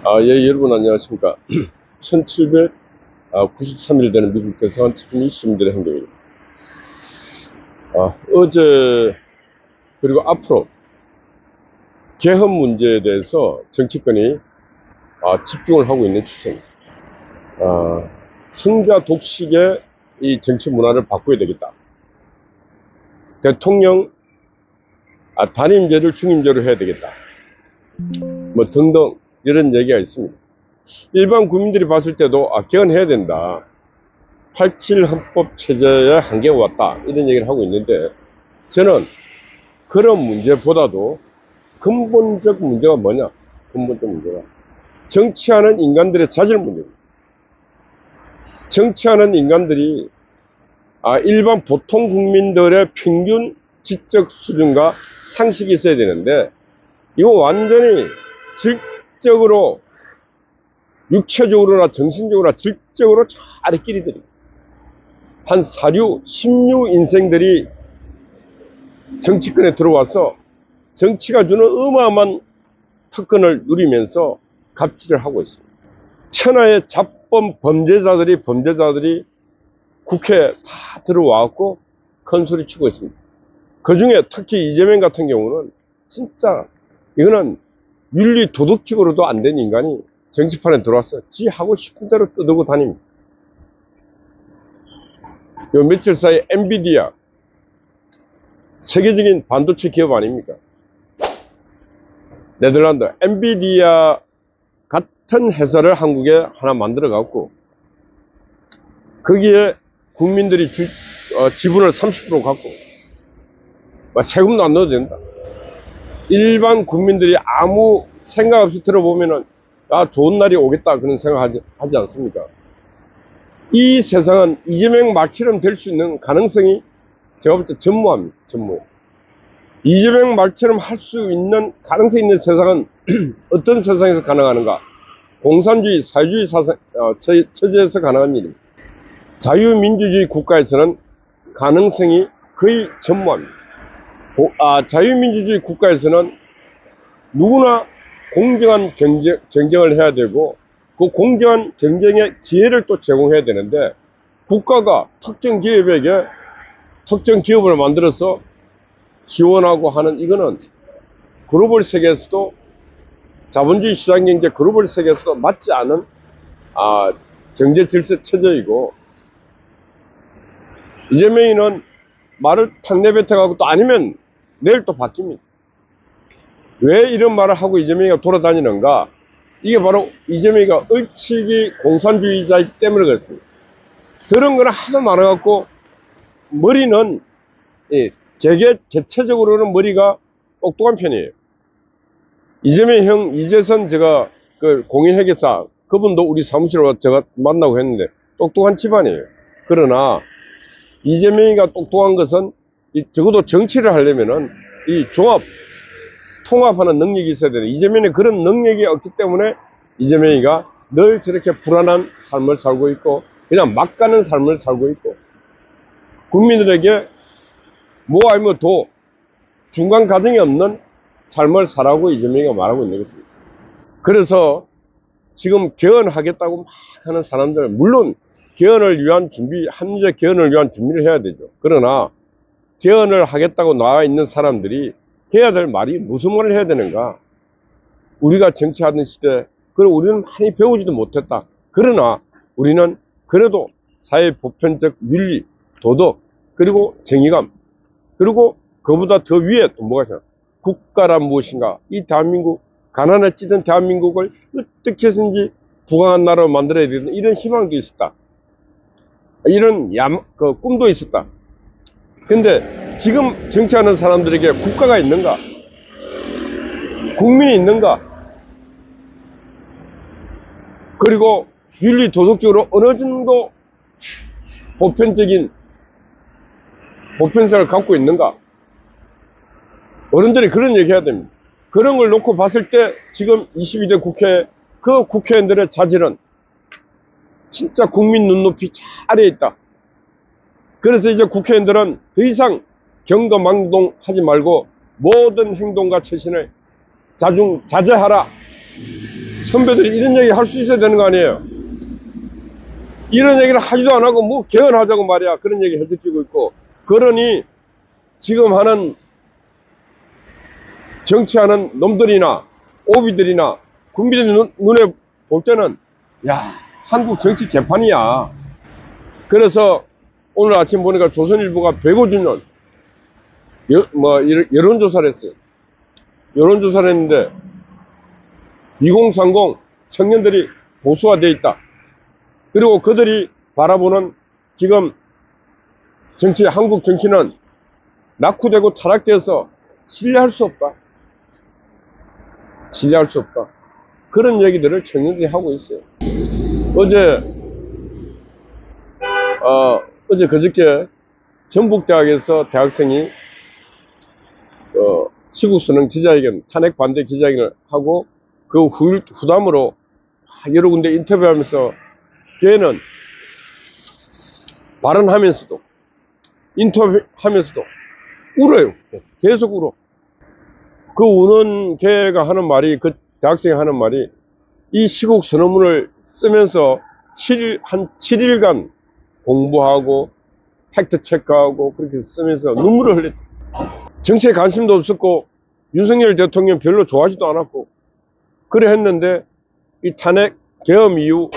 예, 여러분 안녕하십니까. 1793일 되는 미국 대사관 집권이 시민들의 행동입니다. 어제 그리고 앞으로 개헌 문제에 대해서 정치권이 집중을 하고 있는 추세입니다. 성자 독식의 이 정치 문화를 바꿔야 되겠다. 대통령 단임제를 중임제로 해야 되겠다. 뭐 등등 이런 얘기가 있습니다. 일반 국민들이 봤을 때도 개헌해야 된다. 87 헌법 체제의 한계가 왔다. 이런 얘기를 하고 있는데 저는 그런 문제보다도 근본적 문제가 뭐냐? 근본적 문제가 정치하는 인간들의 자질 문제입니다. 정치하는 인간들이 일반 보통 국민들의 평균 지적 수준과 상식이 있어야 되는데 이거 완전히 질적으로 육체적으로나 정신적으로나 질적으로 차례 끼리들이 한 사류, 16 인생들이 정치권에 들어와서 정치가 주는 어마어마한 특권을 누리면서 갑질을 하고 있습니다. 천하의 잡범 범죄자들이 국회에 다 들어와갖고 큰 소리 치고 있습니다. 그 중에 특히 이재명 같은 경우는 진짜 이거는 윤리 도덕적으로도 안 된 인간이 정치판에 들어와서 지 하고 싶은 대로 떠들고 다닙니다. 요 며칠 사이 엔비디아 세계적인 반도체 기업 아닙니까? 네덜란드 엔비디아 같은 회사를 한국에 하나 만들어 갖고 거기에 국민들이 지분을 30% 갖고 세금도 안 넣어도 된다. 일반 국민들이 아무 생각 없이 들어보면은 좋은 날이 오겠다 그런 생각 하지 않습니까? 이 세상은 이재명 말처럼 될 수 있는 가능성이 제가 볼 때 전무합니다. 전무. 이재명 말처럼 할 수 있는 가능성이 있는 세상은 어떤 세상에서 가능한가? 공산주의, 사회주의 체제에서 가능한 일입니다. 자유민주주의 국가에서는 가능성이 거의 전무합니다. 자유민주주의 국가에서는 누구나 공정한 경쟁을 해야 되고 그 공정한 경쟁의 기회를 또 제공해야 되는데 국가가 특정 기업에게 특정 기업을 만들어서 지원하고 하는 이거는 글로벌 세계에서도 자본주의 시장경제 글로벌 세계에서도 맞지 않은 경제 질서 체제이고 이재명이는 말을 탁 내뱉어가고 또 아니면 내일 또 바뀝니다. 왜 이런 말을 하고 이재명이가 돌아다니는가? 이게 바로 이재명이가 얼치기 공산주의자이기 때문에 그렇습니다. 들은 거는 하도 많아갖고 머리는 개체적으로는 머리가 똑똑한 편이에요. 이재명 형 이재선 제가 그 공인회계사 그분도 우리 사무실에 와서 제가 만나고 했는데 똑똑한 집안이에요. 그러나 이재명이가 똑똑한 것은 적어도 정치를 하려면은 이 통합하는 능력이 있어야 되는데 이재명이 그런 능력이 없기 때문에 이재명이가 늘 저렇게 불안한 삶을 살고 있고 그냥 막 가는 삶을 살고 있고 국민들에게 뭐 아니면 도 중간 과정이 없는 삶을 살라고 이재명이가 말하고 있는 것입니다. 그래서 지금 개헌하겠다고 막 하는 사람들 물론 개헌을 위한 합리적 개헌을 위한 준비를 해야 되죠. 그러나 개헌을 하겠다고 나와 있는 사람들이 해야 될 말이 무슨 말을 해야 되는가? 우리가 정치하던 시대, 그리고 우리는 많이 배우지도 못했다. 그러나 우리는 그래도 사회 보편적 윤리, 도덕, 그리고 정의감, 그리고 그보다 더 위에 또 뭐가 있냐? 국가란 무엇인가? 이 대한민국, 가난에 찌든 대한민국을 어떻게 해서든지 부강한 나라로 만들어야 되는 이런 희망도 있었다. 이런 꿈도 있었다. 근데 지금 정치하는 사람들에게 국가가 있는가? 국민이 있는가? 그리고 윤리 도덕적으로 어느 정도 보편성을 갖고 있는가? 어른들이 그런 얘기 해야 됩니다. 그런 걸 놓고 봤을 때 지금 22대 국회 그 국회의원들의 자질은 진짜 국민 눈높이 아래에 있다. 그래서 이제 국회의원들은 더 이상 경거망동하지 말고 모든 행동과 처신을 자제하라. 선배들이 이런 얘기 할 수 있어야 되는 거 아니에요? 이런 얘기를 하지도 안 하고 뭐 개헌하자고 말이야. 그런 얘기 해주고 있고. 그러니 지금 하는 정치하는 놈들이나 오비들이나 국민들 눈에 볼 때는 야, 한국 정치 개판이야. 그래서 오늘 아침 보니까 조선일보가 105주년 여론조사를 했어요. 여론조사를 했는데 2030 청년들이 보수화되어 있다. 그리고 그들이 바라보는 지금 정치, 한국 정치는 낙후되고 타락되어서 신뢰할 수 없다. 신뢰할 수 없다. 그런 얘기들을 청년들이 하고 있어요. 어제 그저께 전북대학에서 대학생이 시국선언 기자회견, 탄핵 반대 기자회견을 하고 그 후담으로 여러 군데 인터뷰하면서 걔는 발언하면서도 인터뷰하면서도 울어요. 계속 울어. 그 우는 걔가 하는 말이, 그 대학생이 하는 말이, 이 시국 선언문을 쓰면서 한 7일간 공부하고 팩트 체크하고 그렇게 쓰면서 눈물을 흘렸다. 정치에 관심도 없었고 윤석열 대통령 별로 좋아하지도 않았고 그래 했는데 이 탄핵 이후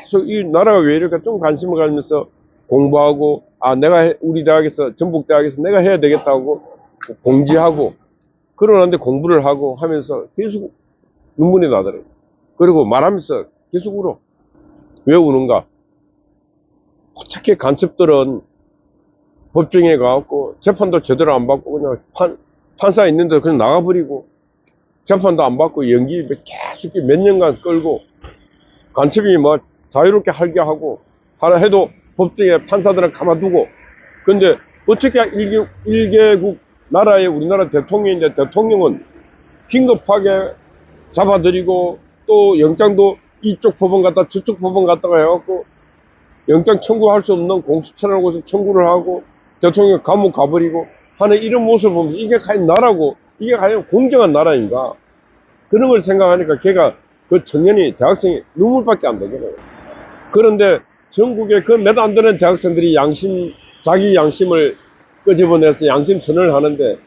계속 이 나라가 왜 이럴까 좀 관심을 가지면서 공부하고 우리 대학에서 전북대학에서 내가 해야 되겠다고 공지하고 그러는데 공부를 하고 하면서 계속 눈물이 나더라고요. 그리고 말하면서 계속 울어. 왜 우는가? 어떻게 간첩들은 법정에 가갖고 재판도 제대로 안 받고 그냥 판사 있는데 그냥 나가버리고 재판도 안 받고 연기 계속 몇 년간 끌고 간첩이 뭐 자유롭게 할게 하고 하라 해도 법정에 판사들은 가만두고 근데 어떻게 일개국 나라의 우리나라 대통령인데 대통령은 긴급하게 잡아들이고 또 영장도 이쪽 법원 갔다 저쪽 법원 갔다가 해갖고 영장 청구할 수 없는 공수처라고 해서 청구를 하고 대통령 감옥 가버리고 하는 이런 모습을 보면서 이게 과연 나라고 이게 과연 공정한 나라인가 그런 걸 생각하니까 걔가 그 청년이 대학생이 눈물밖에 안 나더라고요. 그런데 전국에 그 몇 안 되는 대학생들이 자기 양심을 끄집어내서 양심 선언을 하는데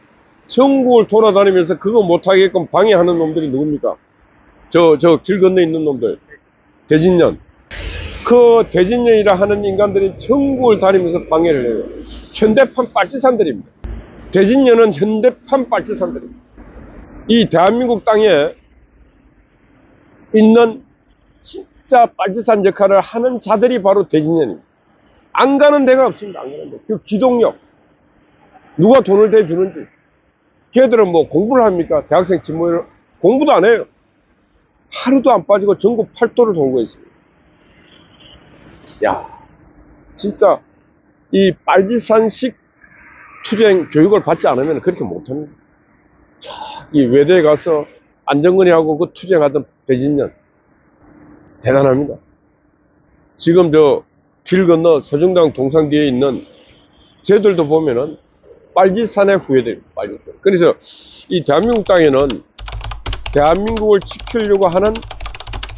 전국을 돌아다니면서 그거 못하게끔 방해하는 놈들이 누굽니까? 저 길 건너에 있는 놈들 대진년 그 대진년이라 하는 인간들이 전국을 다니면서 방해를 해요. 현대판 빨치산들입니다. 대진년은 현대판 빨치산들입니다. 이 대한민국 땅에 있는 진짜 빨치산 역할을 하는 자들이 바로 대진년입니다. 안 가는 데가 없습니다. 안 가는 데. 그 기동력 누가 돈을 대주는지 걔들은 뭐 공부를 합니까? 대학생 진모를 공부도 안 해요. 하루도 안 빠지고 전국 8도를 돌고 있습니다. 야, 진짜 이 빨치산식 투쟁 교육을 받지 않으면 그렇게 못합니다. 이 외대에 가서 안정근이하고 그 투쟁하던 대진년 대단합니다. 지금 길 건너 서정당 동상 뒤에 있는 쟤들도 보면은 빨치산의 후예들입니다. 그래서 이 대한민국 땅에는 대한민국을 지키려고 하는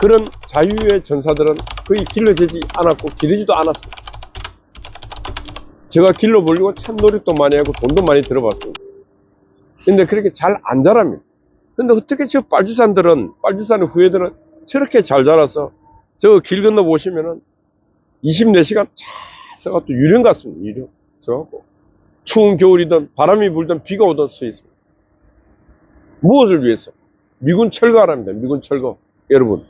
그런 자유의 전사들은 거의 길러지지 않았고 기르지도 않았어요. 제가 길러보려고 참 노력도 많이 하고 돈도 많이 들어봤습니다. 근데 그렇게 잘 안 자랍니다. 근데 어떻게 저 빨치산의 후예들은 저렇게 잘 자라서 저 길 건너 보시면은 24시간 잘 써갖고 유령 같습니다. 유령 써갖고 추운 겨울이든 바람이 불든 비가 오든 서 있습니다. 무엇을 위해서? 미군 철거하랍니다. 미군 철거. 여러분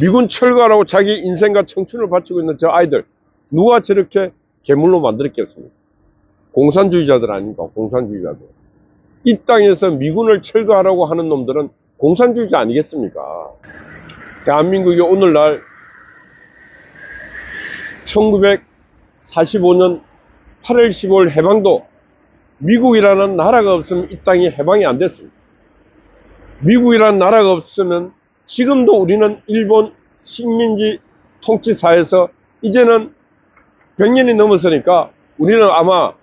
미군 철거하라고 자기 인생과 청춘을 바치고 있는 저 아이들 누가 저렇게 괴물로 만들었겠습니까? 공산주의자들 아닙니까? 공산주의자들. 이 땅에서 미군을 철거하라고 하는 놈들은 공산주의자 아니겠습니까? 대한민국이 오늘날 1945년 8월 15일 해방도 미국이라는 나라가 없으면 이 땅이 해방이 안 됐습니다. 미국이라는 나라가 없으면 지금도 우리는 일본 식민지 통치사에서 이제는 100년이 넘었으니까 우리는 아마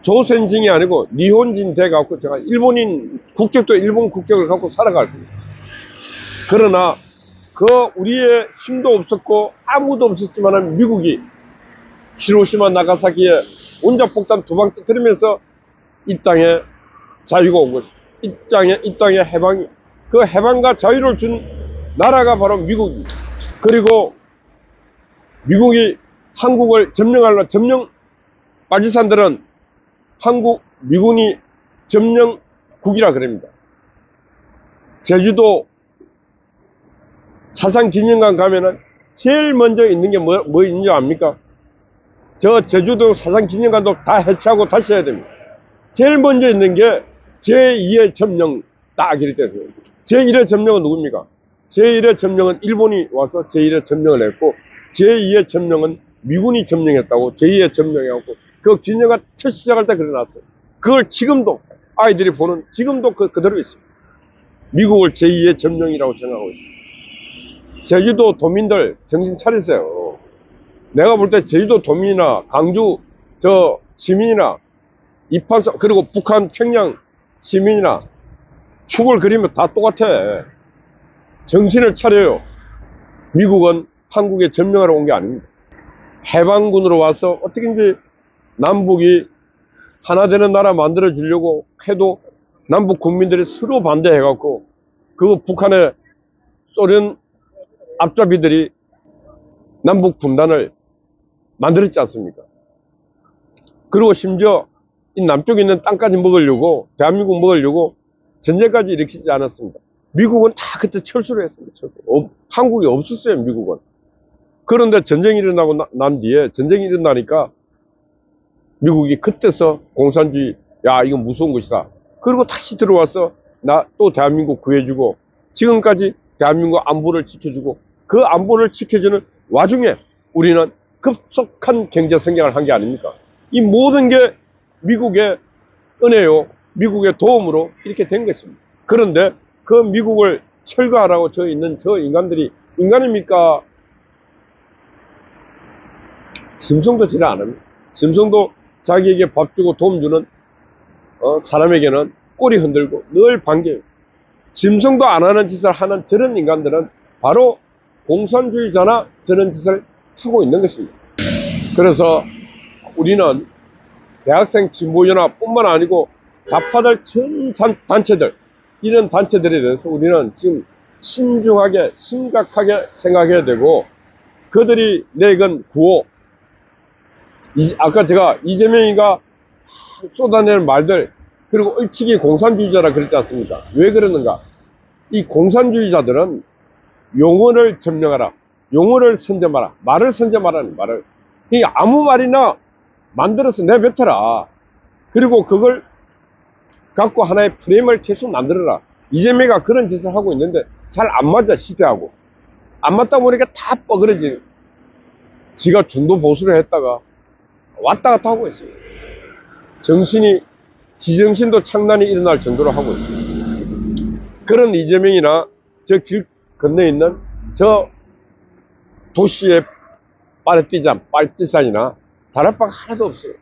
조선진이 아니고 니혼진 돼 갖고 제가 일본인 국적도 일본 국적을 갖고 살아갈 겁니다. 그러나 그 우리의 힘도 없었고 아무도 없었지만 미국이 히로시마 나가사키에 원자폭탄 2방 터뜨리면서 이 땅에 자유가 온 것이죠. 이 땅에 해방이, 그 해방과 자유를 준 나라가 바로 미국입니다. 그리고 미국이 한국을 점령하려 파키스탄들은 미군이 점령국이라 그럽니다. 제주도 사상기념관 가면은 제일 먼저 있는 게 뭐 있는지 압니까? 저 제주도 사상기념관도 다 해체하고 다시 해야 됩니다. 제일 먼저 있는 게 제2의 점령 딱 이렇게 돼요. 제1의 점령은 누굽니까? 제1의 점령은 일본이 와서 제1의 점령을 했고, 제2의 점령은 미군이 점령했다고 제2의 점령해갖고, 그 기념관 첫 시작할 때 그려놨어요. 그걸 지금도 아이들이 보는, 지금도 그대로 있습니다. 미국을 제2의 점령이라고 생각하고 있습니다. 제주도 도민들 정신 차리세요. 내가 볼 때 제주도 도민이나 강주 시민이나 이판서, 그리고 북한 평양 시민이나 축을 그리면 다 똑같아. 정신을 차려요. 미국은 한국에 점령하러 온 게 아닙니다. 해방군으로 와서 어떻게든지 남북이 하나 되는 나라 만들어 주려고 해도 남북 국민들이 서로 반대해갖고, 그 북한의 소련 앞잡이들이 남북 분단을 만들었지 않습니까? 그리고 심지어 이 남쪽에 있는 땅까지 먹으려고, 대한민국 먹으려고 전쟁까지 일으키지 않았습니다. 미국은 다 그때 철수를 했습니다. 한국이 없었어요, 미국은. 그런데 전쟁이 일어나고 난 뒤에, 전쟁이 일어나니까 미국이 그때서 공산주의, 야, 이건 무서운 것이다. 그리고 다시 들어와서 또 대한민국 구해주고, 지금까지 대한민국 안보를 지켜주고, 그 안보를 지켜주는 와중에 우리는 급속한 경제 성장을 한 게 아닙니까? 이 모든 게 미국의 은혜요, 미국의 도움으로 이렇게 된 것입니다. 그런데 그 미국을 철거하라고 저 있는 저 인간들이 인간입니까? 짐승도 지를 안 합니다. 짐승도 자기에게 밥 주고 도움 주는 사람에게는 꼬리 흔들고 늘 반겨요. 짐승도 안 하는 짓을 하는 저런 인간들은 바로 공산주의자나 저런 짓을 하고 있는 것입니다. 그래서 우리는 대학생 진보연합뿐만 아니고 좌파들 전 단체들, 이런 단체들에 대해서 우리는 지금 신중하게, 심각하게 생각해야 되고, 그들이 내건 구호, 아까 제가 이재명이가 쏟아내는 말들, 그리고 일찍이 공산주의자라 그랬지 않습니까? 왜 그러는가? 이 공산주의자들은 용어를 점령하라, 용어를 선점하라, 말을 선점하라는 말을, 그러니까 아무 말이나 만들어서 내뱉어라. 그리고 그걸 갖고 하나의 프레임을 계속 만들어라. 이재명이가 그런 짓을 하고 있는데 잘 안 맞아, 시대하고. 안 맞다 보니까 다 뻐그러지. 지가 중도 보수를 했다가 왔다 갔다 하고 있습니다. 지정신도 창난이 일어날 정도로 하고 있습니다. 그런 이재명이나 저 길 건너에 있는 저 도시의 빨띠산이나 다락방 하나도 없어요.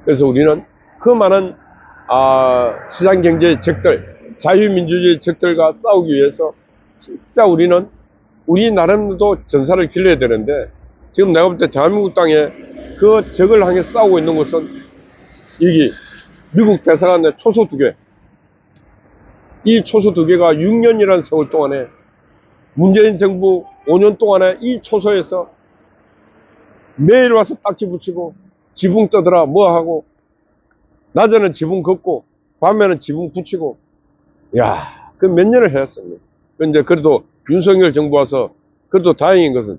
그래서 우리는 그 많은 시장경제의 적들, 자유민주주의 적들과 싸우기 위해서 진짜 우리는 우리 나름도 전사를 길러야 되는데, 지금 내가 볼 때 대한민국 땅에 그 적을 향해 싸우고 있는 곳은 여기 미국 대사관의 초소 2개, 이 초소 2개가 6년이라는 세월 동안에 문재인 정부 5년 동안에 이 초소에서 매일 와서 딱지 붙이고 지붕 떠들어 뭐 하고, 낮에는 지붕 걷고 밤에는 지붕 붙이고, 야, 그 몇 년을 해왔습니다. 근데 그래도 윤석열 정부 와서 그래도 다행인 것은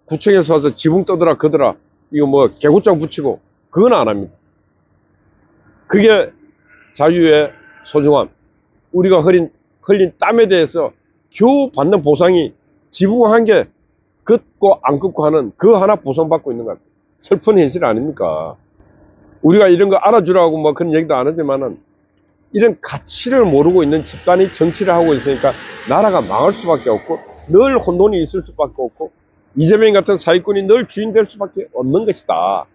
구청에서 와서 지붕 떠들어 걷더라, 이거 뭐 개구장 붙이고, 그건 안 합니다. 그게 자유의 소중함, 우리가 흘린 땀에 대해서 겨우 받는 보상이 지붕 한 개 걷고 안 걷고 하는 그 하나 보상받고 있는 것 같아요. 슬픈 현실 아닙니까? 우리가 이런 거 알아주라고 뭐 그런 얘기도 안 하지만은, 이런 가치를 모르고 있는 집단이 정치를 하고 있으니까 나라가 망할 수밖에 없고, 늘 혼돈이 있을 수밖에 없고, 이재명 같은 사기꾼이 늘 주인 될 수밖에 없는 것이다.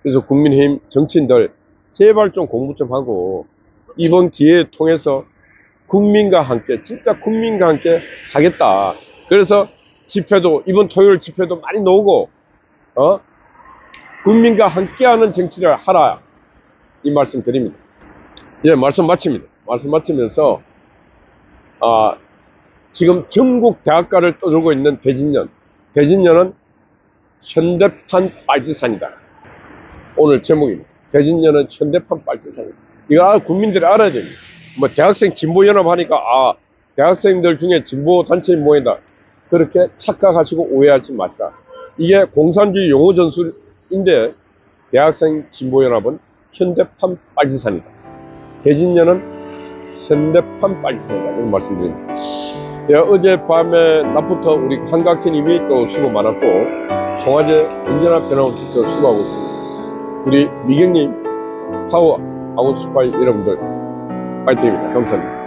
그래서 국민의힘 정치인들 제발 좀 공부 좀 하고, 이번 기회에 통해서 국민과 함께, 진짜 국민과 함께 하겠다. 그래서 집회도, 이번 토요일 집회도 많이 나오고, 국민과 함께하는 정치를 하라. 이 말씀 드립니다. 예, 말씀 마칩니다. 말씀 마치면서, 지금 전국 대학가를 떠들고 있는 대진년. 대진년은 현대판 빨치산이다. 오늘 제목입니다. 대진년은 현대판 빨치산이다. 이거 국민들이 알아야 됩니다. 뭐 대학생 진보연합 하니까 대학생들 중에 진보 단체에 모인다. 그렇게 착각하시고 오해하지 마시라. 이게 공산주의 용어 전술인데 대학생 진보연합은 현대판 빨치산이다. 대진년은 현대판 빨치산이다. 이런 말씀드립니다. 어젯밤에 낮부터 우리 한각팀님이 또 수고 많았고 송화제 언제나 변함없이 또 수고하고 있습니다. 우리 미경님, 파워 아웃스파이 여러분들 파이팅입니다. 감사합니다.